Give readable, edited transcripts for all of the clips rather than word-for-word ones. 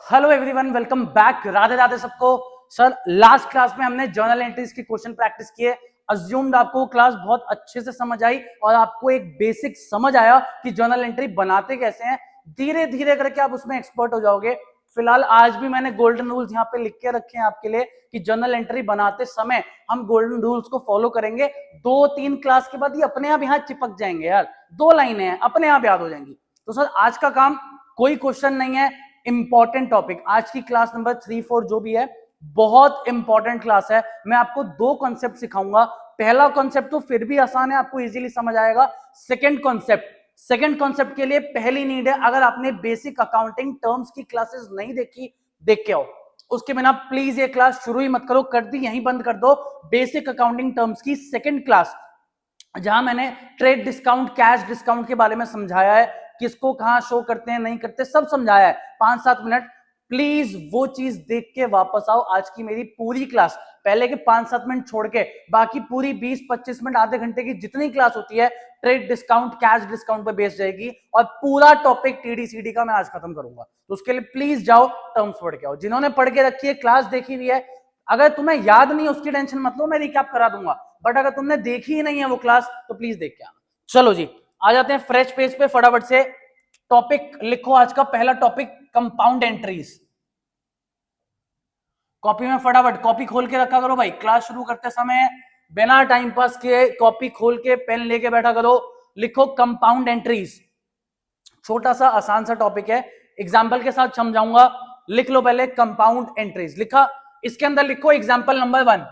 Hello everyone, welcome back. Radhe Radhe सबको। Sir, last class में हमने जर्नल एंट्रीज की क्वेश्चन प्रैक्टिस किए। अज्यूम्ड आपको क्लास बहुत अच्छे से समझ आई और आपको एक बेसिक समझ आया कि जर्नल एंट्री बनाते कैसे हैं। धीरे धीरे करके आप उसमें एक्सपर्ट हो जाओगे। फिलहाल आज भी मैंने गोल्डन रूल्स यहाँ पे लिख के रखे हैं आपके लिए कि जर्नल एंट्री बनाते समय हम गोल्डन रूल्स को फॉलो करेंगे। 2-3 क्लास के बाद ये अपने आप यहाँ चिपक जाएंगे यार। 2 लाइनें हैं, अपने आप याद हो जाएंगी। तो सर आज का काम, कोई क्वेश्चन नहीं है, इंपॉर्टेंट टॉपिक। आज की क्लास नंबर 3-4 जो भी है, बहुत इंपॉर्टेंट क्लास है। मैं आपको 2 कॉन्सेप्ट सिखाऊंगा। पहला कॉन्सेप्ट तो फिर भी आसान है, आपको इजीली समझ आएगा। सेकंड कॉन्सेप्ट के लिए पहली नीड है, अगर आपने बेसिक अकाउंटिंग टर्म्स की क्लासेस नहीं देखी, देख के आओ। उसके बिना प्लीज ये क्लास शुरू ही मत करो, कर दी यहीं बंद कर दो। बेसिक अकाउंटिंग टर्म्स की सेकंड क्लास, जहां मैंने ट्रेड डिस्काउंट, कैश डिस्काउंट के बारे में समझाया है, किसको कहां शो करते हैं नहीं करते, सब समझाया है। 5-7 मिनट प्लीज वो चीज देख के वापस आओ। आज की मेरी पूरी क्लास, पहले के 5-7 मिनट छोड़ के बाकी पूरी 20-25 मिनट, आधे घंटे की जितनी क्लास होती है, ट्रेड डिस्काउंट, कैश डिस्काउंट पे बेस जाएगी और पूरा टॉपिक टीडीसीडी का मैं आज खत्म करूंगा। तो उसके लिए प्लीज जाओ, टर्म्स पढ़ के आओ। जिन्होंने पढ़ के रखी है, क्लास देखी हुई है, अगर तुम्हें याद नहीं उसकी टेंशन मत लो, मैं रिकैप करा दूंगा। बट अगर तुमने देखी ही नहीं है वो क्लास, तो प्लीज देख के आना। चलो जी, आ जाते हैं फ्रेश पेज पे। फटाफट से टॉपिक लिखो। आज का पहला टॉपिक कंपाउंड एंट्रीज। कॉपी में फटाफट कॉपी खोल के रखा करो भाई। क्लास शुरू करते समय बिना टाइम पास के कॉपी खोल के पेन लेके बैठा करो। लिखो कंपाउंड एंट्रीज। छोटा सा आसान सा टॉपिक है, एग्जाम्पल के साथ समझाऊंगा। लिख लो पहले कंपाउंड एंट्रीज। लिखा? इसके अंदर लिखो एग्जाम्पल नंबर 1।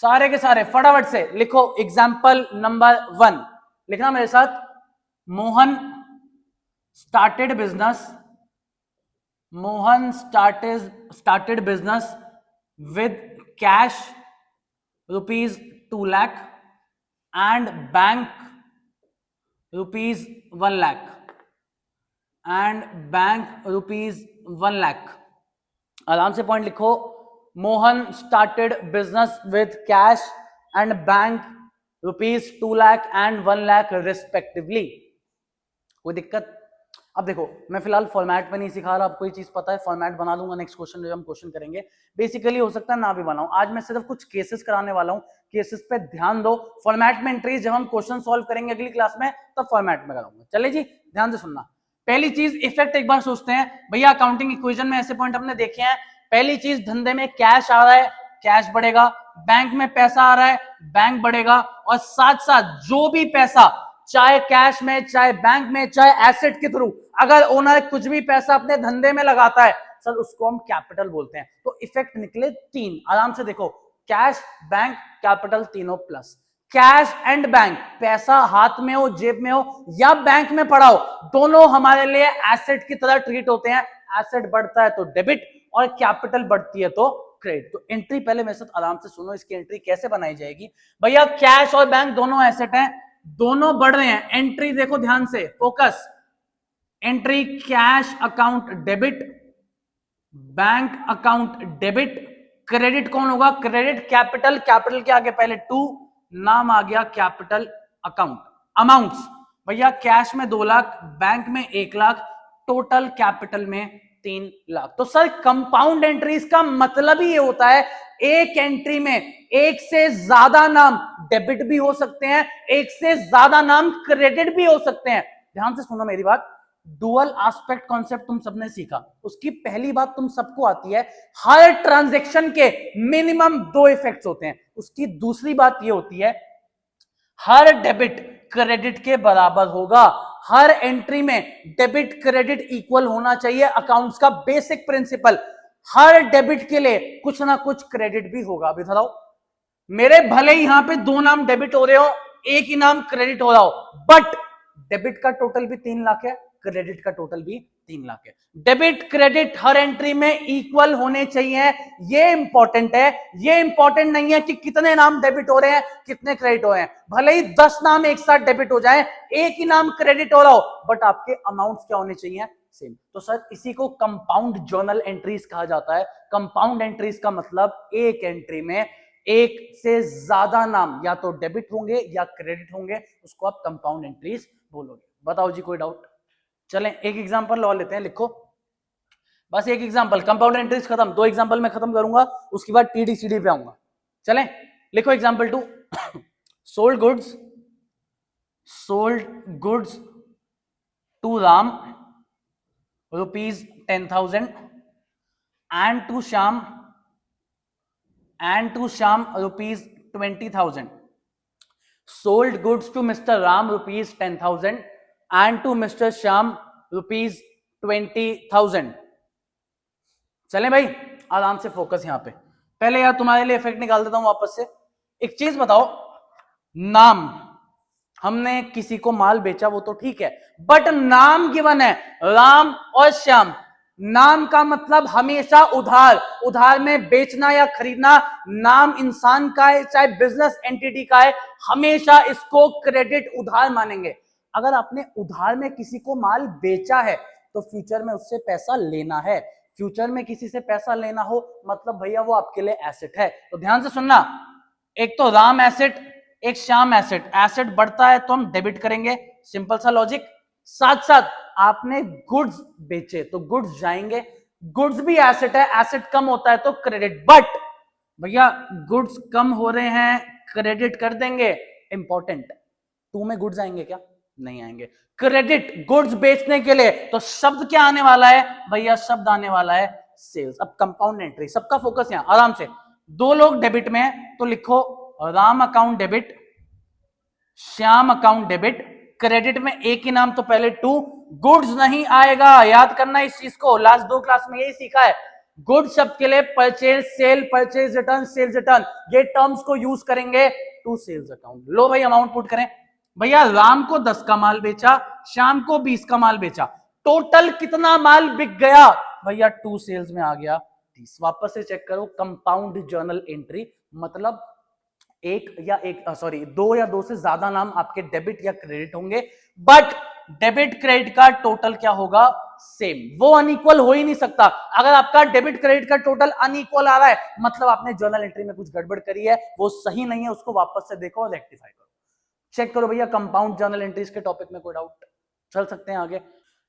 सारे के सारे फटाफट से लिखो एग्जाम्पल नंबर 1। लिखना मेरे साथ। Mohan started business with cash rupees 2 lakh and bank rupees 1 lakh आराम से पॉइंट लिखो। Mohan started business with cash and bank rupees 2 lakh and 1 lakh respectively. कोई दिक्कत? अब देखो, मैं फिलहाल फॉर्मेट में नहीं सिखा रहा, आपको ये चीज पता है। फॉर्मेट बना दूंगा नेक्स्ट क्वेश्चन जो हम क्वेश्चन करेंगे। बेसिकली हो सकता है ना भी बनाऊं, आज मैं सिर्फ कुछ केसेस कराने वाला हूं। केसेस पे ध्यान दो। फॉर्मेट में एंट्रीज जब हम क्वेश्चन सॉल्व करेंगे अगली क्लास में, तब फॉर्मेट में कराऊंगा। चलिए जी, ध्यान से सुनना। पहली चीज, इफेक्ट एक बार सोचते हैं भैया। अकाउंटिंग इक्वेशन में ऐसे पॉइंट हमने देखे हैं। पहली चीज, धंधे में कैश आ रहा है, कैश बढ़ेगा। बैंक में पैसा आ रहा है, बैंक बढ़ेगा। और साथ साथ जो भी पैसा, चाहे कैश में, चाहे बैंक में, चाहे एसेट के थ्रू, अगर ओनर कुछ भी पैसा अपने धंधे में लगाता है, सर उसको हम कैपिटल बोलते हैं। तो इफेक्ट निकले 3। आराम से देखो, कैश, बैंक, कैपिटल, तीनों प्लस। कैश एंड बैंक, पैसा हाथ में हो, जेब में हो या बैंक में पड़ा हो, दोनों हमारे लिए एसेट की तरह ट्रीट होते हैं। एसेट बढ़ता है तो डेबिट और कैपिटल बढ़ती है तो क्रेडिट। तो एंट्री पहले मेरे साथ आराम से सुनो, इसकी एंट्री कैसे बनाई जाएगी। भैया कैश और बैंक दोनों एसेट हैं, दोनों बढ़ रहे हैं। एंट्री देखो ध्यान से, focus. Entry cash account debit, bank account debit. Credit कौन होगा? क्रेडिट कैपिटल, कैपिटल के आगे पहले 2, नाम आ गया कैपिटल अकाउंट। अमाउंट्स, भैया कैश में 2 लाख, बैंक में 1 लाख, टोटल कैपिटल में 3 लाख। तो सर कंपाउंड एंट्रीज का मतलब ही ये होता है, एक एंट्री में एक से ज्यादा नाम डेबिट भी हो सकते हैं, एक से ज्यादा नाम क्रेडिट भी हो सकते हैं। ध्यान से सुनो मेरी बात। डुअल एस्पेक्ट कॉन्सेप्ट तुम सबने सीखा, उसकी पहली बात तुम सबको आती है, हर ट्रांजैक्शन के मिनिमम 2 इफेक्ट्स होते हैं। उसकी दूसरी बात यह होती है, हर डेबिट क्रेडिट के बराबर होगा। हर एंट्री में डेबिट क्रेडिट इक्वल होना चाहिए। अकाउंट्स का बेसिक प्रिंसिपल, हर डेबिट के लिए कुछ ना कुछ क्रेडिट भी होगा। अभी बताओ, मेरे भले ही यहां पे 2 नाम डेबिट हो रहे हो, एक ही नाम क्रेडिट हो रहा हो, बट डेबिट का टोटल भी 3 लाख है, क्रेडिट का टोटल भी 3 लाख है। डेबिट क्रेडिट हर एंट्री में इक्वल होने चाहिए। ये इंपॉर्टेंट है। ये इंपॉर्टेंट नहीं है कि कितने नाम डेबिट हो रहे हैं, कितने क्रेडिट हो रहे हैं। भले ही 10 नाम एक साथ डेबिट हो जाए, एक ही नाम क्रेडिट हो रहा हो, बट आपके अमाउंट्स क्या होने चाहिए? सेम। तो सर इसी को कंपाउंड जर्नल एंट्रीज कहा जाता है। कंपाउंड एंट्रीज का मतलब एक एंट्री में एक से ज्यादा नाम या तो डेबिट होंगे या क्रेडिट होंगे, उसको आप कंपाउंड एंट्रीज बोलोगे। बताओ जी, कोई डाउट? चलें एक एग्जांपल और लेते हैं। लिखो, बस एक एग्जांपल, कंपाउंड इंटरेस्ट खत्म, 2 एग्जांपल में खत्म करूंगा, उसके बाद TD/CD पे आऊंगा। चलें, लिखो example 2। Sold goods to Ram ₹10,000 and to Sham ₹20,000. Sold goods to Mr. Ram ₹10,000 and to Mr. Sham ₹20,000. चलें भाई, आराम से फोकस यहां पे। पहले यार तुम्हारे लिए इफेक्ट निकाल देता हूं वापस से। एक चीज बताओ, नाम, हमने किसी को माल बेचा वो तो ठीक है, बट नाम गिवन है राम और श्याम। नाम का मतलब हमेशा उधार, उधार में बेचना या खरीदना। नाम इंसान का है चाहे बिजनेस एंटिटी का है, हमेशा इसको क्रेडिट उधार मानेंगे। अगर आपने उधार में किसी को माल बेचा है तो फ्यूचर में उससे पैसा लेना है। फ्यूचर में किसी से पैसा लेना हो मतलब भैया वो आपके लिए एसेट है। तो ध्यान से सुनना, एक तो राम एसेट, एक श्याम एसेट। एसेट बढ़ता है तो हम डेबिट करेंगे, सिंपल सा लॉजिक। साथ साथ आपने गुड्स बेचे तो गुड्स जाएंगे, गुड्स भी एसेट है, एसेट कम होता है तो क्रेडिट। बट भैया गुड्स कम हो रहे हैं, क्रेडिट कर देंगे, इंपॉर्टेंट, 2 में गुड्स आएंगे क्या? नहीं आएंगे। क्रेडिट गुड्स बेचने के लिए तो शब्द क्या आने वाला है भैया? शब्द आने वाला है सेल्स। अब कंपाउंड एंट्री, सबका फोकस यहां, आराम से। 2 लोग डेबिट में है तो लिखो Ram account debit, Shyam account debit. Credit में एक ही नाम तो पहले 2, गुड्स नहीं आएगा, याद करना इस चीज को, लास्ट 2 क्लास में यही सीखा है। गुड शब्द के लिए purchase sale, purchase return, sales return, ये टर्म्स को यूज करेंगे टू सेल्स अकाउंट। लो भाई अमाउंट पुट करें। भैया राम को 10 का माल बेचा, श्याम को 20 का माल बेचा, टोटल कितना माल बिक गया भैया? 2 सेल्स में आ गया 30। वापस से चेक करो, कंपाउंड जर्नल एंट्री मतलब 2 या 2 से ज्यादा नाम आपके डेबिट या क्रेडिट होंगे, बट डेबिट क्रेडिट का टोटल क्या होगा? सेम। वो अनइक्वल हो ही नहीं सकता। अगर आपका डेबिट क्रेडिट का टोटल अनइक्वल आ रहा है मतलब आपने जर्नल एंट्री में कुछ गड़बड़ करी है, वो सही नहीं है, उसको वापस से देखो और रेक्टिफाई करो। चेक करो भैया, कंपाउंड जर्नल एंट्रीज के टॉपिक में कोई डाउट? चल सकते हैं आगे।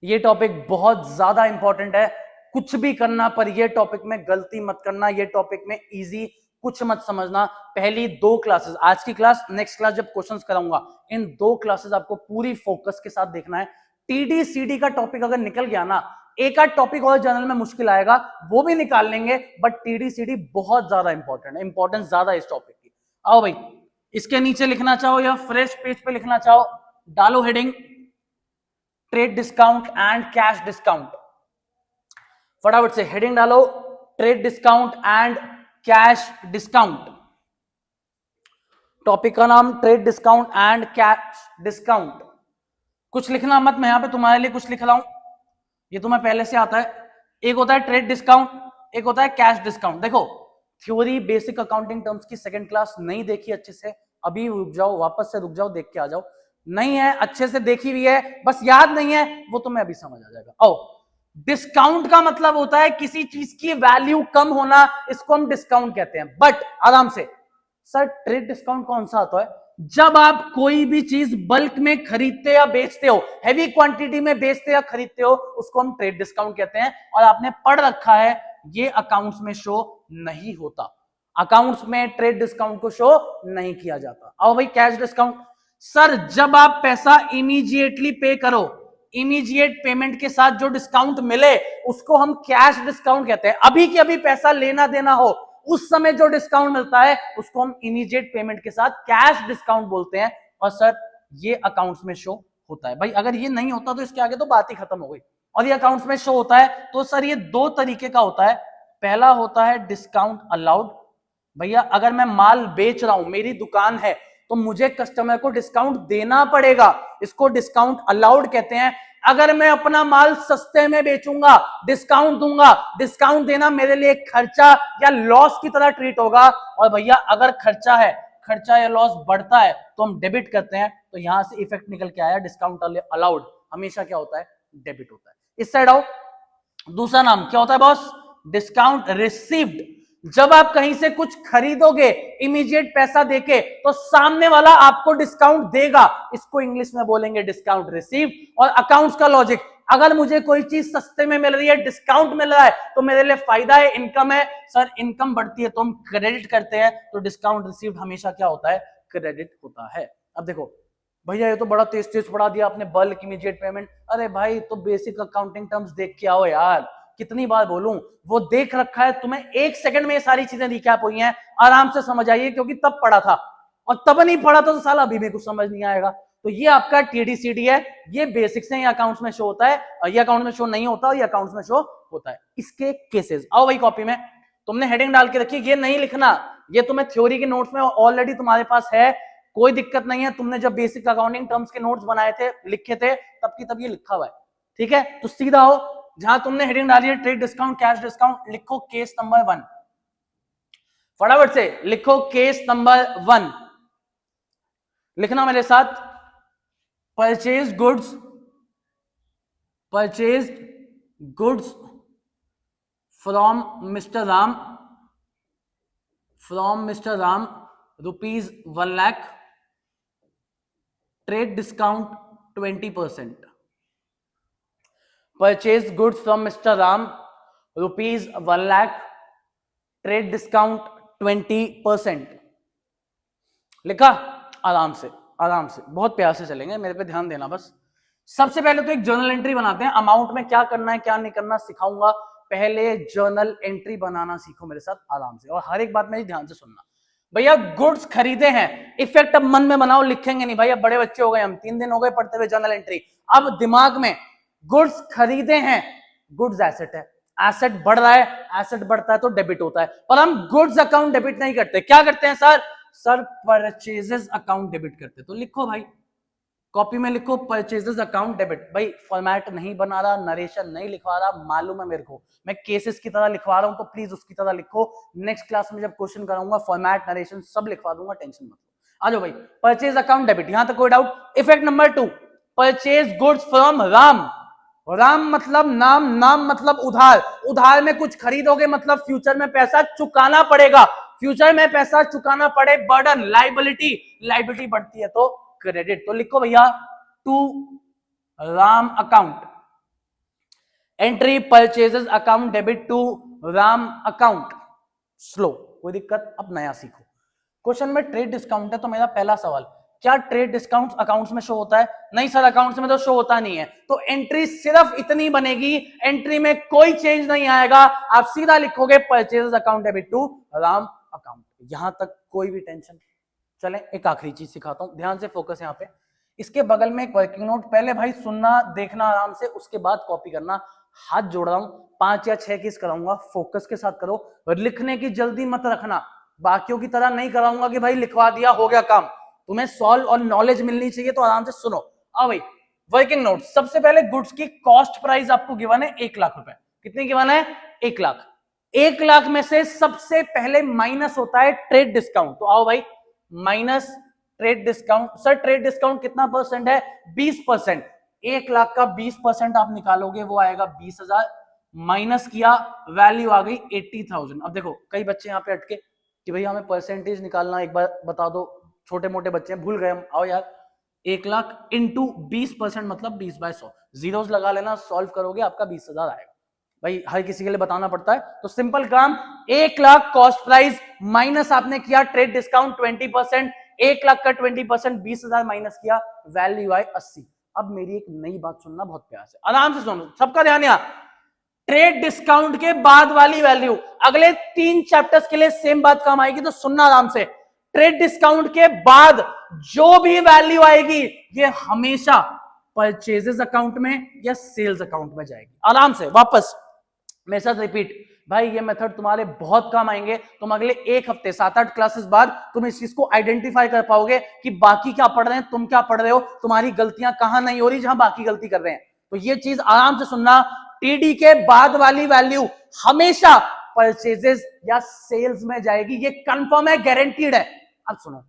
ये टॉपिक बहुत ज्यादा इंपॉर्टेंट है, कुछ भी करना पर ये टॉपिक में गलती मत करना। ये टॉपिक में इजी कुछ मत समझना। पहली 2 क्लासेस, आज की क्लास, नेक्स्ट क्लास जब क्वेश्चंस कराऊंगा, इन 2 क्लासेस आपको पूरी फोकस के साथ देखना है। TD/CD का टॉपिक अगर निकल गया ना, एक आध टॉपिक और जनरल में मुश्किल आएगा, वो भी निकाल लेंगे, बट TD/CD बहुत ज्यादा इंपॉर्टेंट है, इंपॉर्टेंस ज्यादा इस टॉपिक की। आओ भाई, इसके नीचे लिखना चाहो या फ्रेश पेज पे लिखना चाहो, डालो heading trade discount and cash discount. फटाफट से हेडिंग डालो, trade discount and cash discount. Topic का नाम trade discount and cash discount. कुछ लिखना मत, मैं यहां पे तुम्हारे लिए कुछ लिख रहा हूं, ये तुम्हें पहले से आता है। एक होता है ट्रेड डिस्काउंट, एक होता है कैश डिस्काउंट। देखो थ्योरी बेसिक अकाउंटिंग टर्म्स की सेकंड क्लास नहीं देखी अच्छे से, अभी रुक जाओ, वापस से रुक जाओ, देख के आ जाओ। नहीं है अच्छे से देखी हुई है, बस याद नहीं है, वो तुम्हें अभी समझ आ जाएगा। आओ, डिस्काउंट का मतलब होता है किसी चीज की वैल्यू कम होना, इसको हम डिस्काउंट कहते हैं। बट आराम से, सर ट्रेड डिस्काउंट कौन सा आता है? जब आप कोई भी चीज बल्क में खरीदते या बेचते हो, हैवी क्वांटिटी में बेचते या खरीदते हो, उसको हम ट्रेड डिस्काउंट कहते हैं। और आपने पढ़ रखा है, ये अकाउंट्स में शो नहीं होता, अकाउंट्स में ट्रेड डिस्काउंट को शो नहीं किया जाता। आओ भाई कैश डिस्काउंट। सर जब आप पैसा इमीडिएटली पे करो, इमीडिएट पेमेंट के साथ जो डिस्काउंट मिले उसको हम कैश डिस्काउंट कहते हैं। अभी के अभी पैसा लेना देना हो उस समय जो डिस्काउंट मिलता है उसको हम इमीडिएट पेमेंट के साथ कैश डिस्काउंट बोलते हैं। और सर ये अकाउंट्स में शो होता है। भाई अगर ये नहीं होता तो इसके आगे तो बात ही खत्म हो गई। और ये अकाउंट्स में शो होता है तो सर ये 2 तरीके का होता है। पहला होता है डिस्काउंट अलाउड। भैया अगर मैं माल बेच रहा हूं, मेरी दुकान है, तो मुझे कस्टमर को डिस्काउंट देना पड़ेगा, इसको डिस्काउंट अलाउड कहते हैं। अगर मैं अपना माल सस्ते में बेचूंगा, डिस्काउंट दूंगा, डिस्काउंट देना मेरे लिए खर्चा या लॉस की तरह ट्रीट होगा। और भैया अगर खर्चा है, खर्चा या लॉस बढ़ता है तो हम डेबिट करते हैं। तो यहां से इफेक्ट निकल के आया, डिस्काउंट अलाउड हमेशा क्या होता है? डेबिट होता है। इस साइड आओ, दूसरा नाम क्या होता है बॉस? Discount received. जब आप कहीं से कुछ खरीदोगे इमीडिएट पैसा देके, तो सामने वाला आपको डिस्काउंट देगा, इसको इंग्लिश में बोलेंगे डिस्काउंट रिसीव्ड। और अकाउंट्स का लॉजिक, अगर मुझे कोई चीज सस्ते में मिल रही है, डिस्काउंट मिल रहा है, तो मेरे लिए फायदा है, इनकम है। सर इनकम बढ़ती है तो हम क्रेडिट करते हैं, तो डिस्काउंट रिसीव्ड हमेशा क्या होता है, क्रेडिट होता है। अब देखो भैया ये तो बड़ा तेज तेज पढ़ा दिया आपने, बल्क इमीडिएट पेमेंट। अरे भाई तो बेसिक अकाउंटिंग टर्म्स देख के आओ यार, कितनी बार बोलूं, वो देख रखा है, तुम्हें 1 सेकंड में ये सारी चीजें रिकैप हुई हैं, आराम से समझ आइए, क्योंकि तब पढ़ा था, और तब नहीं पढ़ा तो साला अभी भी कुछ समझ नहीं आएगा। तो ये आपका TDCD है, ये बेसिक्स है, ये अकाउंट्स में शो होता है, ये अकाउंट में शो नहीं होता, ये अकाउंट्स में शो होता है। इसके केसेस आओ भाई, कॉपी में तुमने हेडिंग डाल के रखी, ये नहीं लिखना, ये तुम्हें थ्योरी के नोट्स में ऑलरेडी तुम्हारे पास है, कोई दिक्कत नहीं है। तुमने जब बेसिक अकाउंटिंग टर्म्स के नोट्स बनाए थे, लिखे थे, तब की तब ये लिखा हुआ है, ठीक है। तो सीधा हो, जहां तुमने हेडिंग डाली है ट्रेड डिस्काउंट, कैश डिस्काउंट, लिखो केस नंबर 1, फटाफट से लिखो केस नंबर 1, लिखना मेरे साथ, purchase goods, purchase goods from mister Ram, from mister Ram ₹1 lakh, trade discount 20%, purchase goods from mister Ram ₹1 lakh, trade discount 20%। लिखा? आराम से, आराम से, बहुत प्यार से चलेंगे, मेरे पे ध्यान देना बस। सबसे पहले तो एक जर्नल एंट्री बनाते हैं, अमाउंट में क्या करना है क्या नहीं करना सिखाऊंगा, पहले जर्नल एंट्री बनाना सीखो मेरे साथ आराम से, और हर एक बात मेरी ध्यान से सुनना। भैया गुड्स खरीदे हैं, इफेक्ट अब मन में बनाओ, लिखेंगे नहीं भाई, अब बड़े बच्चे हो गए हम, 3 दिन हो गए पढ़ते हुए जर्नल एंट्री। अब दिमाग में गुड्स खरीदे हैं, गुड्स एसेट है, एसेट बढ़ रहा है, एसेट बढ़ता है तो डेबिट होता है, पर हम गुड्स अकाउंट डेबिट नहीं करते, क्या करते हैं sir? Sir purchases account debit करते। तो लिखो भाई, कॉपी में लिखो परचेजेस अकाउंट डेबिट। भाई फॉर्मेट नहीं बना रहा, नरेशन नहीं लिखवा रहा, मालूम है मेरे को, मैं केसेस की तरह लिखवा रहा हूं, तो प्लीज उसकी तरह लिखो। नेक्स्ट क्लास में जब क्वेश्चन कराऊंगा फॉर्मेट नरेशन सब लिखवा दूंगा, टेंशन मत लो। आ जाओ भाई, परचेज अकाउंट डेबिट, यहां तक कोई doubt? Effect number 2, purchase goods from Ram, Ram मतलब नाम, नाम मतलब उधार, उधार में कुछ खरीदोगे मतलब फ्यूचर में पैसा चुकाना पड़ेगा, फ्यूचर में पैसा चुकाना पड़े, बर्डन, लाइबिलिटी, लाइबिलिटी बढ़ती है तो क्रेडिट। तो लिखो भैया to Ram account, entry purchases account debit to Ram account. Slow, कोई दिक्कत? अब नया सीखो। क्वेश्चन में ट्रेड डिस्काउंट है, तो मेरा पहला सवाल, क्या ट्रेड डिस्काउंट अकाउंट्स में शो होता है? नहीं सर, अकाउंट्स में तो शो होता नहीं है, तो एंट्री सिर्फ इतनी बनेगी, एंट्री में कोई चेंज नहीं आएगा, आप सीधा लिखोगे purchases account debit to Ram account. यहां तक कोई भी टेंशन? चलें एक आखिरी चीज सिखाता हूं, ध्यान से फोकस यहां पे, इसके बगल में एक वर्किंग नोट, पहले भाई सुनना देखना आराम से, उसके बाद कॉपी करना। हाथ जोड़ रहा हूं, 5 या 6 केस कराऊंगा, फोकस के साथ करो, और लिखने की जल्दी मत रखना, बाकियों की तरह नहीं कराऊंगा कि भाई लिखवा दिया हो गया काम, तुम्हें सॉल्व और नॉलेज मिलनी चाहिए, तो आराम से सुनो। आओ भाई, वर्किंग नोट, सबसे पहले गुड्स की कॉस्ट प्राइस आपको गिवन है 1 लाख रुपए। कितनी गिवन है? 1 लाख। 1 लाख में से सबसे पहले माइनस होता है ट्रेड डिस्काउंट, तो आओ भाई minus trade discount. Sir trade discount कितना परसेंट है? 20%। 1 लाख का 20% आप निकालोगे, वो आएगा 20,000, माइनस किया, वैल्यू आ गई 80,000। अब देखो कई बच्चे यहाँ पे अटके कि भैया हमें परसेंटेज निकालना, एक बार बता दो, छोटे मोटे बच्चे हैं, भूल गए हम। आओ यार, 1 लाख इंटू 20% मतलब 20/100, जीरोस लगा लेना, सॉल्व करोगे आपका 20,000 आएगा। भाई हर किसी के लिए बताना पड़ता है, तो सिंपल काम, 1 लाख कॉस्ट प्राइस माइनस आपने किया ट्रेड डिस्काउंट 20%, 1 लाख का 20% 20,000 माइनस किया, वैल्यू आई 80। अब मेरी एक नई बात सुनना बहुत प्यार से, आराम से सुनो, सबका ध्यान यहां, ट्रेड डिस्काउंट के बाद वाली वैल्यू अगले 3 चैप्टर्स के लिए सेम बात काम आएगी, तो सुनना आराम से। ट्रेड डिस्काउंट के बाद जो भी वैल्यू आएगी ये हमेशा परचेजेस अकाउंट में या सेल्स अकाउंट में जाएगी। आराम से वापस मेरे साथ रिपीट, भाई ये मेथड तुम्हारे बहुत काम आएंगे, तुम अगले 1 हफ्ते 7-8 क्लासेस बाद तुम इस चीज को आइडेंटिफाई कर पाओगे कि बाकी क्या पढ़ रहे हैं, तुम क्या पढ़ रहे हो, तुम्हारी गलतियां कहां नहीं हो रही जहां बाकी गलती कर रहे हैं। तो ये चीज आराम से सुनना, टीडी के बाद वाली वैल्यू हमेशा परचेजेस या सेल्स में जाएगी, ये कंफर्म है, गारंटीड है। अब सुनो,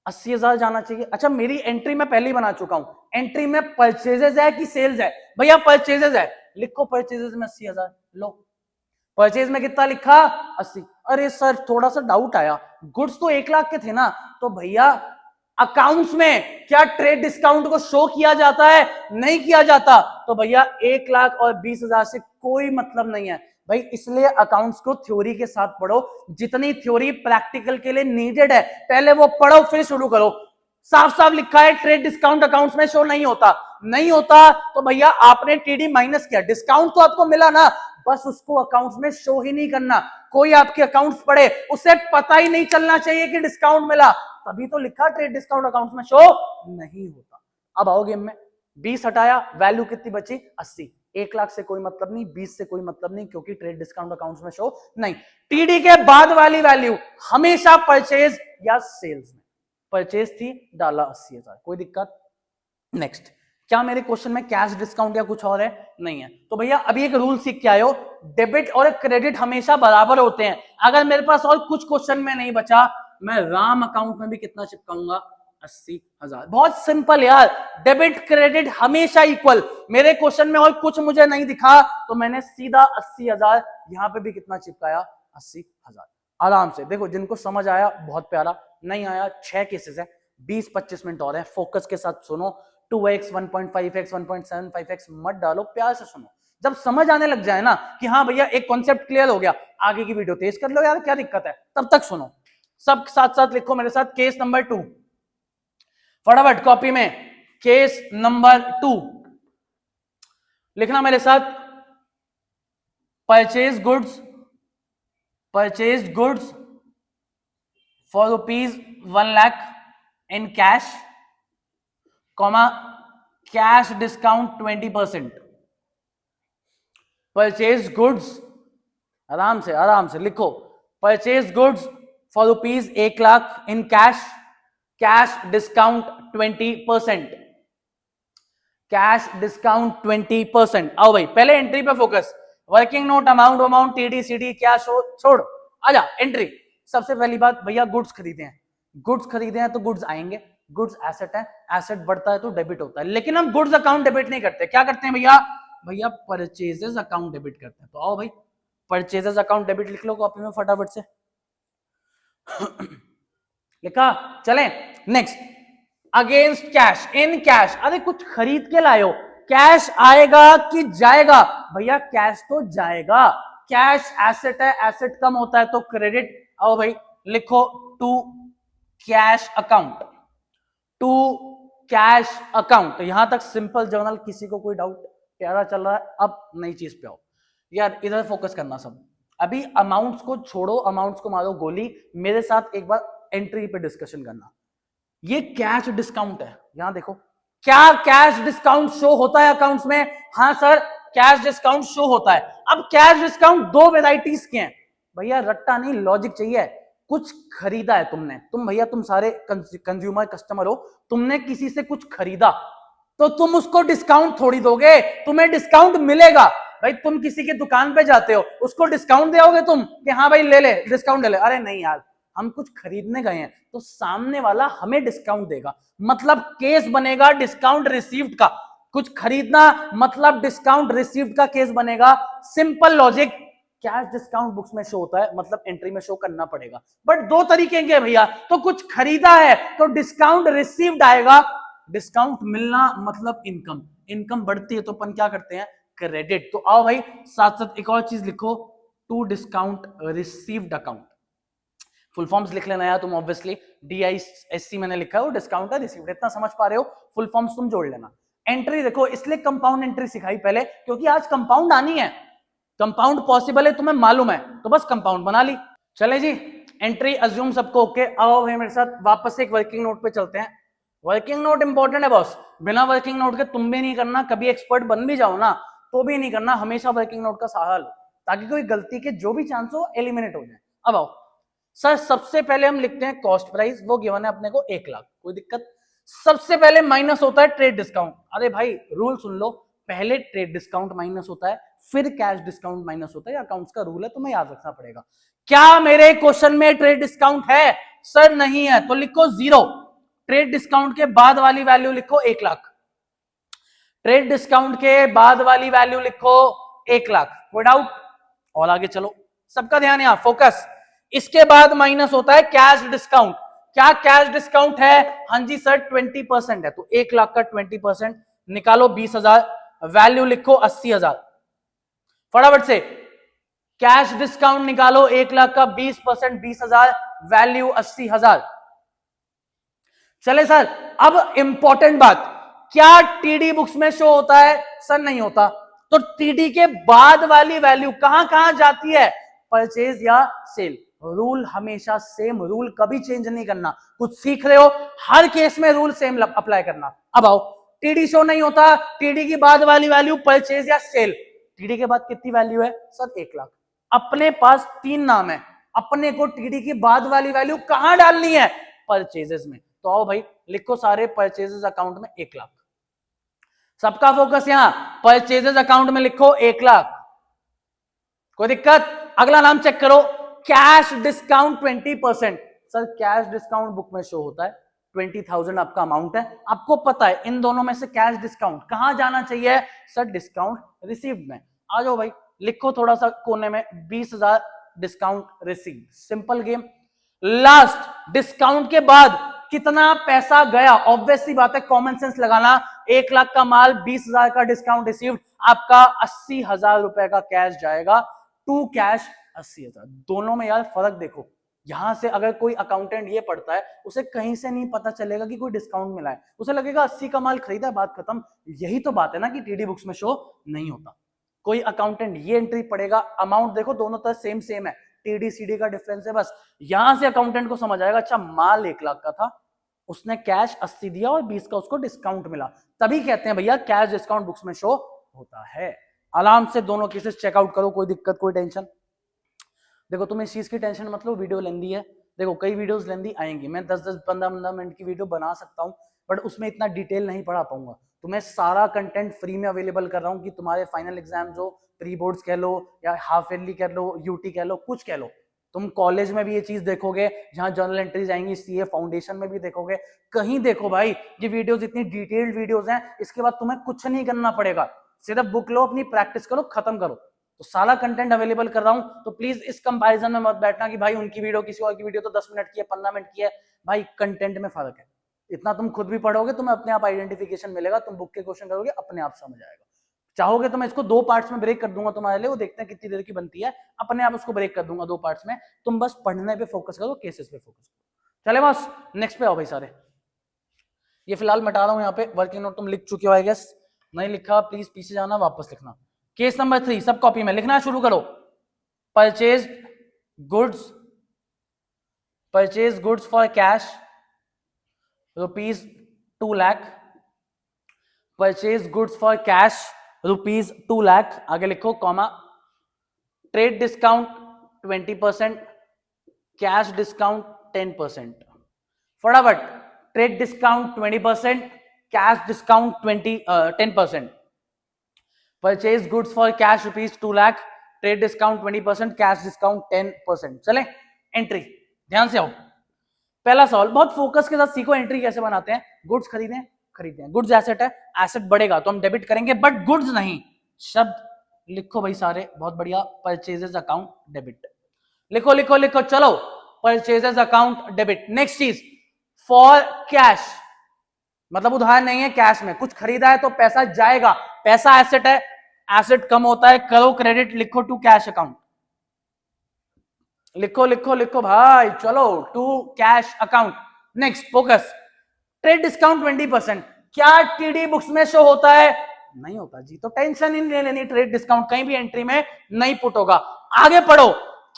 80,000 जाना चाहिए। अच्छा मेरी एंट्री में पहले ही बना चुका हूं, एंट्री में परचेजेस है कि सेल्स है? भैया परचेजेस है, लिखो परचेजेस में 80,000। लो परचेज में कितना लिखा? 80। अरे सर थोड़ा सा डाउट आया, गुड्स तो 1 लाख के थे ना, तो भैया अकाउंट्स में क्या ट्रेड डिस्काउंट को शो किया जाता है? नहीं किया जाता। तो भैया 1,20,000 से कोई मतलब नहीं है भाई, इसलिए अकाउंट्स को थ्योरी के साथ पढ़ो, जितनी थ्योरी प्रैक्टिकल के लिए नीडेड है पहले वो पढ़ो फिर शुरू करो। साफ साफ लिखा है ट्रेड डिस्काउंट अकाउंट्स में शो नहीं होता। नहीं होता तो भैया आपने टीडी माइनस किया, डिस्काउंट तो आपको मिला ना, बस उसको अकाउंट्स में शो ही नहीं करना। कोई आपके अकाउंट्स पढ़े उसे पता ही नहीं चलना चाहिए कि डिस्काउंट मिला, तभी तो लिखा ट्रेड डिस्काउंट अकाउंट्स में शो नहीं होता। अब आओ गेम में, 20 हटाया, वैल्यू कितनी बची? 80। 1,00,000 से कोई मतलब नहीं, 20 से कोई मतलब नहीं, क्योंकि ट्रेड डिस्काउंट अकाउंट्स में शो नहीं। टीडी के बाद वाली वैल्यू हमेशा परचेज या सेल्स में, परचेज थी डाला 80,000, कोई दिक्कत। नेक्स्ट, क्या मेरे क्वेश्चन में कैश डिस्काउंट या कुछ और है? नहीं है। तो भैया अभी एक रूल सीख के आयो, डेबिट और क्रेडिट हमेशा बराबर होते हैं। अगर मेरे पास और कुछ क्वेश्चन में नहीं बचा, मैं राम अकाउंट में भी कितना चिपकाऊंगा? 80,000। बहुत सिंपल यार, डेबिट क्रेडिट हमेशा इक्वल। मेरे क्वेश्चन में और कुछ मुझे नहीं दिखा तो मैंने सीधा 80,000, यहां पे भी कितना चिपकाया? 80,000। आराम से देखो, जिनको समझ आया बहुत प्यारा, नहीं आया 6 केसेस है, 20-25 मिनट और है, फोकस के साथ सुनो। 2x, 1.5x, 1.75x मत डालो, प्यार से सुनो। जब समझ आने लग जाए ना कि हाँ भैया एक कॉन्सेप्ट क्लियर हो गया, आगे की वीडियो तेज कर लो यार, क्या दिक्कत है, तब तक सुनो। सब साथ साथ लिखो मेरे साथ, केस नंबर 2 फटाफट कॉपी में। केस नंबर 2 लिखना मेरे साथ, purchase goods for ₹1,00,000 in cash, cash discount 20%। Purchase goods, आराम से लिखो, purchase goods for ₹1,00,000 in cash discount 20%, cash discount 20%। आओ भाई पहले एंट्री पे focus, working note, amount, TD CD क्या छोड़, आजा एंट्री। सबसे पहली बात भैया, गुड्स खरीदे हैं तो गुड्स आएंगे, गुड्स एसेट है, एसेट बढ़ता है तो डेबिट होता है, लेकिन हम गुड्स अकाउंट डेबिट नहीं करते। क्या करते हैं भैया परचेजेस अकाउंट डेबिट करते हैं। तो आओ भाई परचेजेस अकाउंट डेबिट लिख लो कॉपी में फटाफट से। लिखा, चलें next. Against cash, in cash, अरे कुछ खरीद के लाए हो, कैश आएगा कि जाएगा? भैया कैश तो जाएगा, कैश एसेट है, एसेट कम होता है तो क्रेडिट। आओ भाई लिखो, टू कैश अकाउंट। यहां तक सिंपल जर्नल, किसी को कोई डाउट? प्यारा चल रहा है। अब नई चीज पे आओ यार, इधर फोकस करना सब। अभी अमाउंट्स को छोड़ो, अमाउंट्स को मारो गोली, मेरे साथ एक बार एंट्री पे डिस्कशन करना। ये कैश डिस्काउंट है, यहां देखो, क्या कैश डिस्काउंट शो होता है अकाउंट्स में? हाँ सर, कैश डिस्काउंट शो होता है। अब कैश डिस्काउंट 2 वेराइटीज के हैं भैया, रट्टा नहीं लॉजिक चाहिए। कुछ खरीदा है तुमने, तुम सारे कंज्यूमर कस्टमर हो, तुमने किसी से कुछ खरीदा तो तुम उसको डिस्काउंट थोड़ी दोगे, तुम्हें डिस्काउंट मिलेगा। भाई तुम किसी की दुकान पे जाते हो, उसको डिस्काउंट दोगे तुम कि हाँ भाई ले ले डिस्काउंट ले ले? अरे नहीं यार, हम कुछ खरीदने गए हैं तो सामने वाला हमें डिस्काउंट देगा, मतलब केस बनेगा डिस्काउंट रिसीव्ड का। कुछ खरीदना मतलब डिस्काउंट रिसीव्ड का केस बनेगा, simple logic. Cash discount books में शो होता है, मतलब एंट्री में शो करना पड़ेगा। बट 2 तरीके के भैया, तो कुछ खरीदा है तो डिस्काउंट रिसीव्ड आएगा, डिस्काउंट मिलना मतलब इनकम बढ़ती है तो अपन क्या करते हैं? क्रेडिट। तो आओ भाई साथ साथ एक और चीज लिखो, to discount received account. Full forms लिख लेना यार तुम, ऑब्वियसली DISC मैंने लिखा है, वो डिस्काउंट है, रिसीव्ड, इतना समझ पा रहे हो, फुल फॉर्म्स तुम जोड़ लेना। एंट्री देखो, इसलिए कंपाउंड एंट्री सिखाई पहले, क्योंकि आज कंपाउंड आनी है, कंपाउंड पॉसिबल है तुम्हें मालूम है, तो बस कंपाउंड बना ली। चले जी, एंट्री अज्यूम सबको ओके। आओ भाई मेरे साथ वापस एक वर्किंग नोट पे चलते हैं। वर्किंग नोट इंपॉर्टेंट है बॉस, बिना वर्किंग नोट के तुम भी नहीं करना, कभी एक्सपर्ट बन भी जाओ ना तो भी नहीं करना, हमेशा वर्किंग नोट का सहारा लो, ताकि कोई गलती के जो भी चांस हो एलिमिनेट हो जाए। अब आओ सर, सबसे पहले हम लिखते हैं कॉस्ट प्राइस, वो गिवन है अपने को 1,00,000, कोई दिक्कत? सबसे पहले माइनस होता है ट्रेड डिस्काउंट। अरे भाई रूल सुन लो, पहले ट्रेड डिस्काउंट माइनस होता है, फिर कैश डिस्काउंट माइनस होता है, अकाउंट्स का रूल है, तुम्हें याद रखना पड़ेगा। क्या मेरे क्वेश्चन में ट्रेड डिस्काउंट है? सर नहीं है, तो लिखो 0। ट्रेड डिस्काउंट के बाद वाली वैल्यू लिखो 1,00,000, ट्रेड डिस्काउंट के बाद वाली वैल्यू लिखो 1,00,000, कोई डाउट? और आगे चलो, सबका ध्यान यहां फोकस। इसके बाद माइनस होता है कैश डिस्काउंट, क्या कैश डिस्काउंट है? हाँ जी सर 20% है, तो 1 लाख का 20% निकालो 20,000, वैल्यू लिखो 80,000। फटाफट से कैश डिस्काउंट निकालो, 1 लाख का 20% 20,000, वैल्यू 80,000। चले सर, अब इंपॉर्टेंट बात, क्या टीडी बुक्स में शो होता है? सर नहीं होता। तो टीडी के बाद वाली वैल्यू कहां कहां जाती है? परचेज या सेल। रूल हमेशा सेम, रूल कभी चेंज नहीं करना। कुछ सीख रहे हो, हर केस में रूल सेम अप्लाई करना। अब आओ, टीडी शो नहीं होता, टीडी की बाद वाली वैल्यू परचेज या सेल। टीडी के बाद कितनी वैल्यू है? सर 1 लाख। अपने पास 3 नाम है, अपने को टीडी की बाद वाली वैल्यू कहां डालनी है? परचेजेस में। तो आओ भाई लिखो सारे परचेजेस अकाउंट में 1 लाख। सबका फोकस यहां परचेजेस अकाउंट में लिखो 1 लाख। कोई दिक्कत? अगला नाम चेक करो, cash discount 20%। Sir cash discount book में शो होता है, 20,000 आपका अमाउंट है। आपको पता है इन दोनों में से कैश डिस्काउंट कहां जाना चाहिए? सर डिस्काउंट रिसीव्ड में। आ जाओ भाई लिखो थोड़ा सा कोने में, 20,000 discount received. Simple game. Last discount के बाद कितना पैसा गया? ऑब्वियसली बात है, कॉमन सेंस लगाना। 1 लाख का माल, 20,000 का डिस्काउंट रिसीव्ड, आपका 80,000 रुपए का कैश जाएगा। To cash 80,000। दोनों में यार फर्क देखो, यहां से अगर कोई अकाउंटेंट ये पढ़ता है, उसे कहीं से नहीं पता चलेगा कि कोई डिस्काउंट मिला है, उसे लगेगा 80 का माल खरीदा, बात खत्म। यही तो बात है ना कि टीडी बुक्स में शो नहीं होता। कोई अकाउंटेंट ये एंट्री पढ़ेगा, अमाउंट देखो दोनों तरह सेम सेम है, टीडी सीडी का डिफरेंस है बस। यहां से अकाउंटेंट को समझ आएगा अच्छा माल 1 लाख का था, उसने कैश 80 दिया और 20 का उसको डिस्काउंट मिला, तभी कहते हैं भैया कैश डिस्काउंट बुक्स में शो होता है। आराम से दोनों केसेस चेकआउट करो, कोई दिक्कत कोई टेंशन। देखो तुम इस चीज की टेंशन मत लो, वीडियो लेंदी है। देखो कई वीडियोस लेंदी आएंगी, मैं 10-10 15-15 मिनट की वीडियो बना सकता हूँ, बट उसमें इतना डिटेल नहीं पढ़ा पाऊंगा। तुम्हें सारा कंटेंट फ्री में अवेलेबल कर रहा हूँ कि तुम्हारे फाइनल एग्जाम्स हो, प्री बोर्ड्स कह लो या हाफ ईयरली कह लो, यूटी कह लो, कुछ कह लो, तुम कॉलेज में भी ये चीज देखोगे, जहां जर्नल एंट्रीज आएंगी, सीए फाउंडेशन में भी देखोगे, कहीं देखो भाई ये वीडियोस इतनी डिटेल्ड वीडियोस हैं। इसके बाद तुम्हें कुछ नहीं करना पड़ेगा, सिर्फ बुक लो, अपनी प्रैक्टिस करो, खत्म करो। तो सारा कंटेंट अवेलेबल कर रहा हूं, तो प्लीज इस कंपैरिजन में मत बैठना कि भाई उनकी वीडियो किसी और की वीडियो तो 10 मिनट की है, 15 मिनट की है। भाई कंटेंट में फर्क है, इतना तुम खुद भी पढ़ोगे, तुम्हें अपने आप आइडेंटिफिकेशन मिलेगा, तुम बुक के क्वेश्चन करोगे अपने आप समझ आएगा। चाहोगे तो मैं इसको 2 पार्ट्स में ब्रेक कर दूंगा तुम्हारे लिए, वो देखते हैं कितनी देर की बनती है, अपने आप उसको ब्रेक कर दूंगा 2 पार्ट्स में। तुम बस पढ़ने पे फोकस करो, केसेस पे फोकस करो। चले बस नेक्स्ट पे आओ भाई सारे। ये फिलहाल मिटा रहा हूं यहाँ पे, वर्किंग नोट तुम लिख चुके हो आई गेस, नहीं लिखा प्लीज पीछे जाना वापस लिखना। केस नंबर 3 सब कॉपी में लिखना शुरू करो। Purchase goods for cash ₹2 lakh, purchase goods for cash ₹2 lakh, आगे लिखो comma, trade discount 20%, cash discount 10%। फटाफट, trade discount 20%, cash discount 10%। Purchase goods for cash ₹2 lakh, trade discount 20%, cash discount 10%। चले एंट्री, ध्यान से आओ। पहला सवाल, बहुत फोकस के साथ सीखो एंट्री कैसे बनाते हैं। गुड्स खरीदे, गुड्स एसेट है, एसेट बढ़ेगा तो हम डेबिट करेंगे, बट गुड्स नहीं। शब्द लिखो भाई सारे, बहुत बढ़िया। परचेजेस अकाउंट डेबिट, लिखो लिखो लिखो, चलो परचेजेस अकाउंट डेबिट। नेक्स्ट चीज, फॉर कैश, मतलब उधार नहीं है, कैश में कुछ खरीदा है तो पैसा जाएगा, पैसा एसेट है, एसेट कम होता है, करो क्रेडिट, लिखो टू कैश अकाउंट, लिखो लिखो लिखो भाई, चलो to cash account. Next focus, trade discount 20%, क्या टीडी बुक्स में शो होता है? नहीं होता जी, तो टेंशन ही नहीं लेनी, ट्रेड डिस्काउंट कहीं भी एंट्री में नहीं पुट होगा। आगे पढ़ो,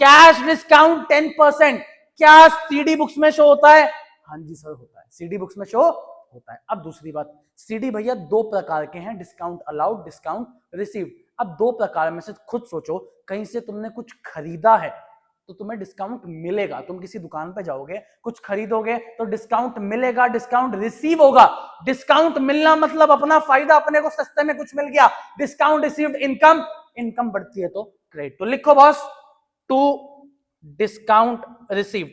कैश डिस्काउंट 10%, क्या सीडी बुक्स में शो होता है? हाँ जी सर होता है, सीडी बुक्स में शो होता है। अब दूसरी बात, सीडी भैया 2 प्रकार के हैं, डिस्काउंट अलाउड, डिस्काउंट रिसीव्ड। अब 2 प्रकार में से खुद सोचो, कहीं से तुमने कुछ खरीदा है तो तुम्हें डिस्काउंट मिलेगा, तुम किसी दुकान पे जाओगे कुछ खरीदोगे तो डिस्काउंट मिलेगा, डिस्काउंट रिसीव होगा। डिस्काउंट मिलना मतलब अपना फायदा, अपने को सस्ते में कुछ मिल गया। डिस्काउंट रिसीव्ड इनकम, इनकम बढ़ती है तो क्रेडिट। तो लिखो बॉस, टू डिस्काउंट रिसीव्ड।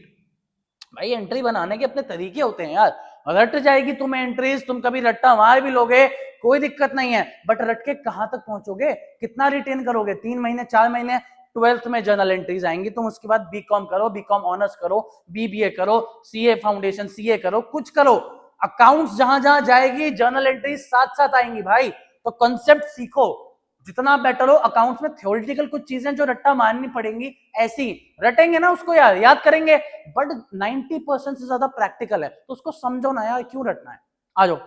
भाई एंट्री बनाने के अपने तरीके होते हैं यार, रट जाएगी तुम्हें एंट्रीज, तुम कभी रट्टा मार भी लोगे कोई दिक्कत नहीं है, बट रट के कहां तक पहुंचोगे, कितना रिटेन करोगे, 3 महीने 4 महीने, ट्वेल्थ में जर्नल एंट्रीज आएंगी, तुम उसके बाद बीकॉम करो, बीकॉम ऑनर्स करो, बीबीए करो, सीए फाउंडेशन सीए करो, कुछ करो, अकाउंट्स जहां जहां जाएगी जर्नल एंट्रीज साथ साथ आएंगी भाई। तो कॉन्सेप्ट सीखो, जितना बेटर हो। अकाउंट्स में थ्योरेटिकल कुछ चीजें जो रट्टा मारनी पड़ेंगी, ऐसी रटेंगे ना उसको यार, याद करेंगे, बट 90% से ज्यादा प्रैक्टिकल है, तो उसको समझो ना यार, क्यों रटना है। आ जाओ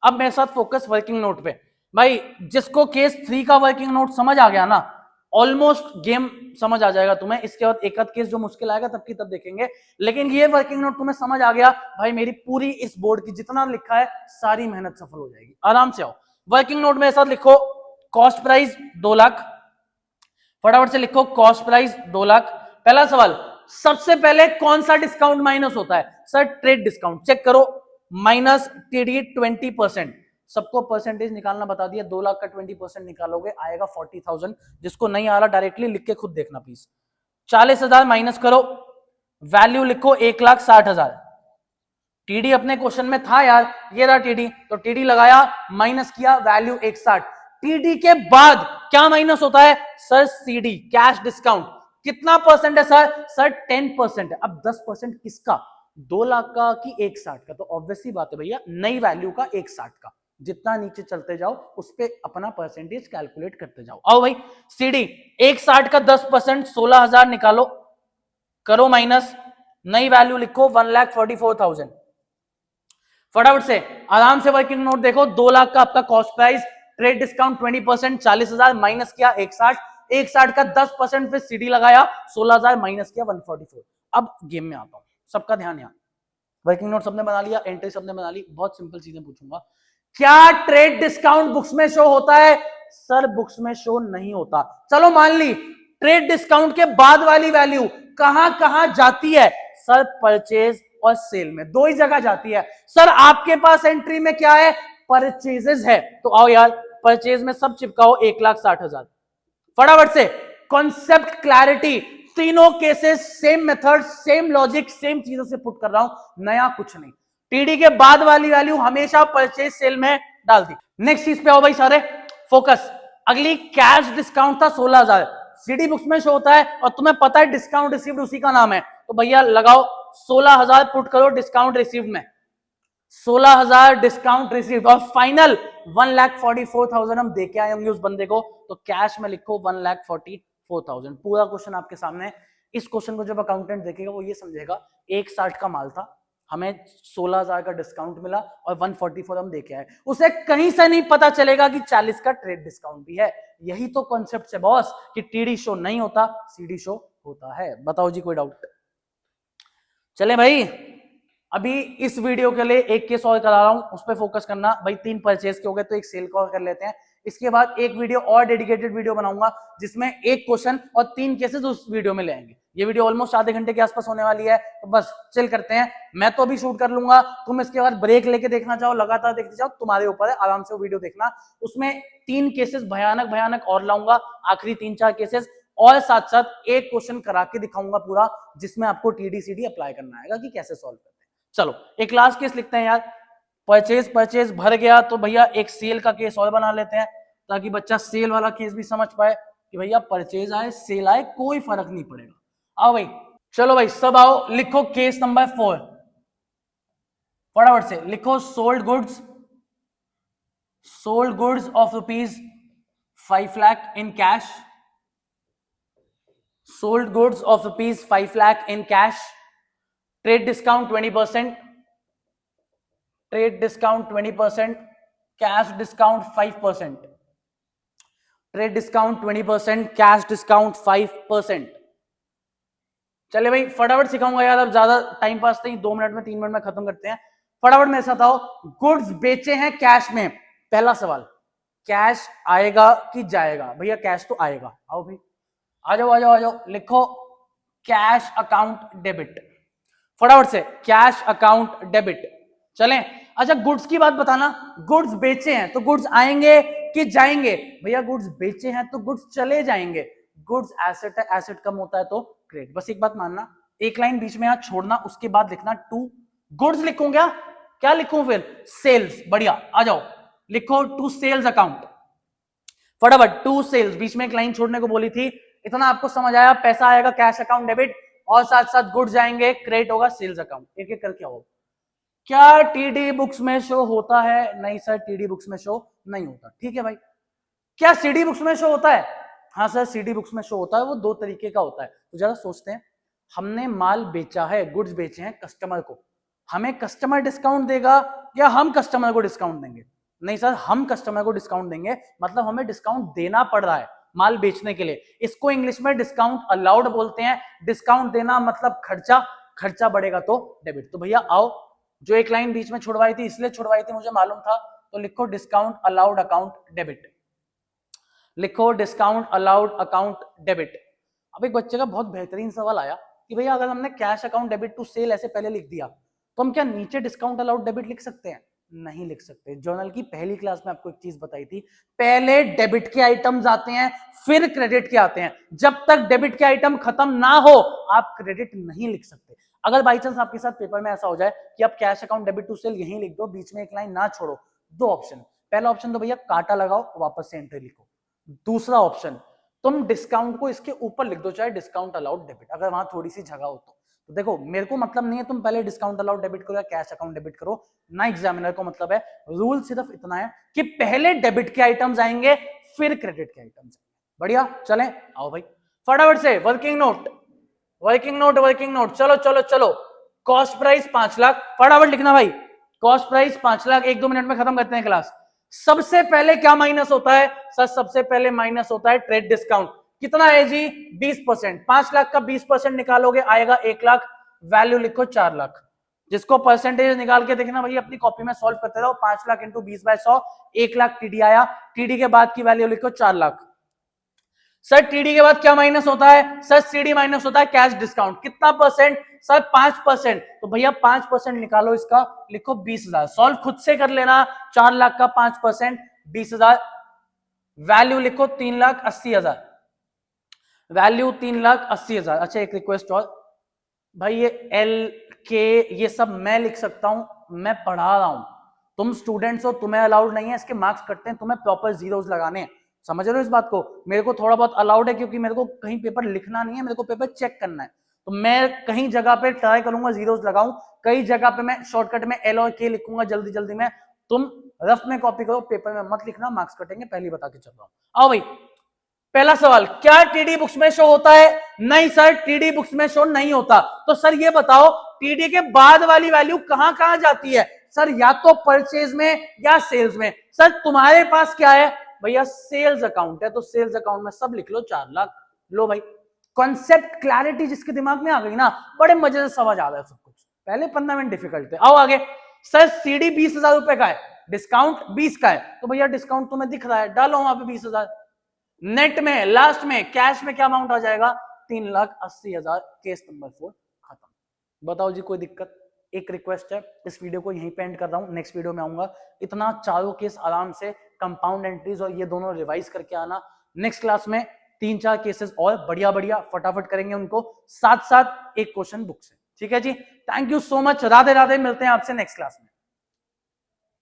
अब मेरे साथ फोकस वर्किंग नोट पे। भाई जिसको केस 3 का वर्किंग नोट समझ आ गया ना, ऑलमोस्ट गेम समझ आ जाएगा तुम्हें। इसके बाद एक आध केस जो मुश्किल आएगा तब की तब देखेंगे, लेकिन ये वर्किंग नोट तुम्हें समझ आ गया भाई, मेरी पूरी इस बोर्ड की जितना लिखा है सारी मेहनत सफल हो जाएगी। आराम से आओ, वर्किंग नोट मेरे साथ लिखो, कॉस्ट प्राइस 2 लाख, फटाफट से लिखो कॉस्ट प्राइस 2 लाख। पहला सवाल, सबसे पहले कौन सा डिस्काउंट माइनस होता है? Sir trade discount. चेक करो, माइनस टीडी 20%, सबको परसेंटेज निकालना बता दिया, 2 लाख का 20% निकालोगे आएगा 40,000। जिसको नहीं आ रहा डायरेक्टली लिख के खुद देखना प्लीज। 40,000 माइनस करो, वैल्यू लिखो 1,60,000। टीडी अपने क्वेश्चन में था यार, ये रहा टीडी, तो टीडी लगाया, माइनस किया, वैल्यू 160। टीडी के बाद क्या माइनस होता है? Sir CD, cash discount. कितना परसेंट है सर? सर 10% है। अब 10% किसका? 2 लाख का कि 160 का? तो ऑब्वियसली बात है भैया, नई वैल्यू का 160 का। जितना नीचे चलते जाओ उस पे अपना परसेंटेज कैलकुलेट करते जाओ। आओ भाई, सीडी 160 का 10% 16,000 निकालो, करो माइनस, नई वैल्यू लिखो 1,44,000। फटाफट से आराम से वर्किंग नोट देखो, 2 लाख का आपका cost price, trade discount 20%, 40,000 minus किया 160, 160 का 10% फिर सीडी लगाया 16,000 माइनस किया 144। अब गेम में आता हूं, सबका ध्यान यहां। वर्किंग नोट सबने बना लिया, एंट्री सबने बना ली, बहुत सिंपल चीजें पूछूंगा। क्या ट्रेड डिस्काउंट बुक्स में शो होता है? सर बुक्स में शो नहीं होता। चलो मान ली, ट्रेड डिस्काउंट के बाद वाली वैल्यू कहां कहां जाती है? सर परचेज और सेल में, दो ही जगह जाती है। सर आपके पास एंट्री में क्या है? परचेजेस है, तो आओ यार परचेज में सब चिपकाओ 1,60,000। फटाफट से कॉन्सेप्ट क्लैरिटी, तीनों cases same method, same logic, same चीजों से पुट कर रहा हूं, नया कुछ नहीं। टीडी के बाद वाली वैल्यू हमेशा परचेज सेल में डाल दी। नेक्स्ट चीज पे आओ भाई सारे, फोकस। अगली कैश डिस्काउंट था 16,000, सीडी बुक्स में शो होता है और तुम्हें पता है डिस्काउंट रिसीव्ड उसी का नाम है, तो भैया लगाओ 16,000 पुट करो डिस्काउंट रिसीव्ड में, 16,000 डिस्काउंट रिसीव्ड, और फाइनल 1,44,000 हम देके आए होंगे उस बंदे को, तो कैश में लिखो 1,44,000। पूरा क्वेश्चन आपके सामने है। इस क्वेश्चन को जब अकाउंटेंट देखेगा वो ये समझेगा 160 का माल था, हमें 16,000 का डिस्काउंट मिला और 144 हम देके आए, उसे कहीं से नहीं पता चलेगा कि 40 का ट्रेड डिस्काउंट भी है। यही तो कॉन्सेप्ट है बॉस, कि टीडी शो नहीं होता, सीडी शो होता है। बताओ जी, कोई डाउट? चले भाई, अभी इस वीडियो के लिए एक केस और करा रहा हूं, उस पर फोकस करना भाई। 3 परचेज के हो गए, तो एक सेल का और कर लेते हैं। इसके बाद एक वीडियो और डेडिकेटेड वीडियो बनाऊंगा जिसमें एक क्वेश्चन और 3 केसेस उस वीडियो में ले आएंगे। ये वीडियो ऑलमोस्ट आधे घंटे के आसपास होने वाली है, तो बस चिल करते हैं। मैं तो अभी शूट कर लूंगा, तुम इसके बाद ब्रेक लेके देखना चाहो, लगातार देखते जाओ, तुम्हारे ऊपर है, आराम से वो वीडियो देखना। उसमें 3 केसेस भयानक भयानक और लाऊंगा, आखिरी 3-4 केसेस, और साथ साथ एक क्वेश्चन करा के दिखाऊंगा पूरा, जिसमें आपको टीडीसीडी अप्लाई करना आएगा कि कैसे सॉल्व करते हैं। चलो एक लास्ट केस लिखते हैं यार। परचेज भर गया, तो भैया एक सेल का केस और बना लेते हैं, ताकि बच्चा सेल वाला केस भी समझ पाए कि भैया परचेज आए सेल आए कोई फर्क नहीं पड़ेगा। आओ भाई, चलो भाई सब आओ, लिखो केस नंबर 4, फटाफट से लिखो। Sold goods of ₹5 lakh in cash, sold goods of ₹5 lakh in cash, trade discount 20%, trade discount 20%, cash discount 5%, trade discount 20%, cash discount 5%। चले भाई फटाफट सिखाऊंगा यार, अब ज्यादा टाइम पास नहीं, 2 मिनट में 3 मिनट में खत्म करते हैं। फटाफट मेरे साथ आओ। गुड्स बेचे हैं कैश में, पहला सवाल, कैश आएगा कि जाएगा? भैया कैश तो आएगा। आओ भाई, आ जाओ, लिखो कैश अकाउंट डेबिट, फटाफट से कैश अकाउंट डेबिट। चलें, अच्छा गुड्स की बात बताना, गुड्स बेचे हैं तो गुड्स आएंगे कि जाएंगे? भैया गुड्स बेचे हैं तो गुड्स चले जाएंगे, गुड्स एसेट है, एसेट कम होता है तो क्रेडिट। बस एक बात मानना, एक लाइन बीच में यहां छोड़ना, उसके बाद लिखना टू गुड्स। लिखूं क्या लिखूं फिर? सेल्स। बढ़िया, आ जाओ लिखो टू सेल्स अकाउंट, फटाफट टू सेल्स, बीच में एक लाइन छोड़ने को बोली थी, इतना आपको समझ आया? पैसा आएगा कैश अकाउंट डेबिट और साथ साथ गुड्स जाएंगे, क्रेडिट होगा सेल्स अकाउंट। एक एक करके आओ। क्या टीडी बुक्स में शो होता है? नहीं सर, टीडी बुक्स में शो नहीं होता। ठीक है भाई। क्या सीडी बुक्स में शो होता है? हाँ सर, सीडी बुक्स में शो होता है। वो दो तरीके का होता है। तो जरा सोचते हैं, हमने माल बेचा है, गुड्स बेचे हैं कस्टमर को, हमें कस्टमर डिस्काउंट देगा या हम कस्टमर को डिस्काउंट देंगे? नहीं सर, हम कस्टमर को डिस्काउंट देंगे, मतलब हमें डिस्काउंट देना पड़ रहा है माल बेचने के लिए। इसको इंग्लिश में डिस्काउंट अलाउड बोलते हैं। डिस्काउंट देना मतलब खर्चा, खर्चा बढ़ेगा तो डेबिट। तो भैया आओ, जो एक लाइन बीच में छुड़वाई थी, इसलिए छुड़वाई थी मुझे मालूम था, तो लिखो डिस्काउंट अलाउड अकाउंट डेबिट। लिखो डिस्काउंट अलाउड अकाउंट डेबिट। अब एक बच्चे का बहुत बेहतरीन सवाल आया कि भैया अगर हमने cash account debit to sale ऐसे पहले लिख दिया तो हम क्या नीचे डिस्काउंट अलाउड डेबिट लिख सकते हैं? नहीं लिख सकते। जर्नल की पहली क्लास में आपको एक चीज बताई थी, पहले डेबिट के आइटम्स आते हैं फिर क्रेडिट के आते हैं। जब तक डेबिट के आइटम खत्म ना हो आप क्रेडिट नहीं लिख सकते। अगर बाई चांस आपके साथ पेपर में ऐसा हो जाए कि आप cash account debit to sale यहीं लिख दो, बीच में एक लाइन ना छोड़ो, दो ऑप्शन। पहला ऑप्शन तो भैया काटा लगाओ, वापस से एंट्री लिखो। दूसरा ऑप्शन, तुम डिस्काउंट को इसके ऊपर लिख दो, चाहे डिस्काउंट अलाउड डेबिट, अगर वहां थोड़ी सी जगह हो तो देखो मेरे को मतलब नहीं है तुम पहले डिस्काउंट अलाउड डेबिट करो या कैश अकाउंट डेबिट करो, ना एग्जामिनर को मतलब है। रूल सिर्फ इतना है कि पहले डेबिट के आइटम्स आएंगे फिर क्रेडिट के आइटम्स आएंगे। बढ़िया, चलें आओ भाई फटाफट से working note working note working note. चलो चलो चलो, कॉस्ट प्राइस 5 लाख, फटाफट लिखना भाई। कॉस्ट प्राइस 5 लाख, 1-2 मिनट में खत्म करते हैं क्लास। सबसे पहले क्या माइनस होता है सर? सबसे पहले माइनस होता है ट्रेड डिस्काउंट। कितना है जी? 20%। 5 लाख का 20% निकालोगे आएगा 1 लाख। वैल्यू लिखो 4 लाख। जिसको परसेंटेज निकाल के देखना भाई अपनी कॉपी में सॉल्व करते रहो। 5 लाख इंटू 20/100, 1 लाख टीडी आया। टीडी के बाद की वैल्यू लिखो 4 लाख। सर टीडी के बाद क्या माइनस होता है? सर सीडी माइनस होता है कैश डिस्काउंट। कितना परसेंट? सर 5%। तो भैया 5% निकालो इसका, लिखो 20,000। सॉल्व खुद से कर लेना। 4 लाख का 5% 20,000। वैल्यू लिखो 3,80,000। वैल्यू 3,80,000। अच्छा एक रिक्वेस्ट और भाई, ये एल के ये सब मैं लिख सकता हूं, मैं पढ़ा रहा हूं, तुम स्टूडेंट्स हो, तुम्हें अलाउड नहीं है, इसके मार्क्स कटते हैं, तुम्हें प्रॉपर जीरोस लगाने हैं। समझ रहे हो इस बात को? मेरे को थोड़ा बहुत अलाउड है क्योंकि मेरे को कहीं पेपर लिखना नहीं है, मेरे को पेपर चेक करना है। तो मैं कहीं जगह पे ट्राई करूंगा जीरोस लगाऊं, कई जगह पे मैं शॉर्टकट में एल और के लिखूंगा जल्दी जल्दी में। तुम रफ में कॉपी करो, पेपर में मत लिखना, मार्क्स कटेंगे, पहले बता के चल रहा हूं। आओ भाई पहला सवाल, क्या टीडी बुक्स में शो होता है? नहीं सर, टीडी बुक्स में शो नहीं होता। तो सर ये बताओ टीडी के बाद वाली वैल्यू कहां कहां जाती है? सर या तो परचेज में या सेल्स में। सर तुम्हारे पास क्या है भैया? सेल्स अकाउंट है, तो सेल्स अकाउंट में सब लिख लो 4 लाख। लो भाई, कॉन्सेप्ट क्लैरिटी जिसके दिमाग में आ गई ना, बड़े मजे से समझ आ रहा है सब कुछ। पहले 15 मिनट डिफिकल्ट थे। आओ आगे। सर सीडी 20,000 रुपए का है, डिस्काउंट 20 का है, तो भैया डिस्काउंट तुम्हें दिख रहा है, डालो वहां पे 20,000। नेट में लास्ट में कैश में क्या अमाउंट आ जाएगा? 3,80,000। केस नंबर 4 खत्म। बताओ जी कोई दिक्कत? एक रिक्वेस्ट है, इस वीडियो को यहीं पे एंड कर रहा हूं, नेक्स्ट वीडियो में आऊंगा। इतना चारों केस आराम से कंपाउंड एंट्रीज और ये दोनों रिवाइज करके आना। नेक्स्ट क्लास में 3-4 केसेस और बढ़िया बढ़िया फटाफट करेंगे उनको, साथ साथ एक क्वेश्चन बुक से। ठीक है जी, thank you so much, Radhe Radhe, मिलते हैं आपसे नेक्स्ट क्लास में।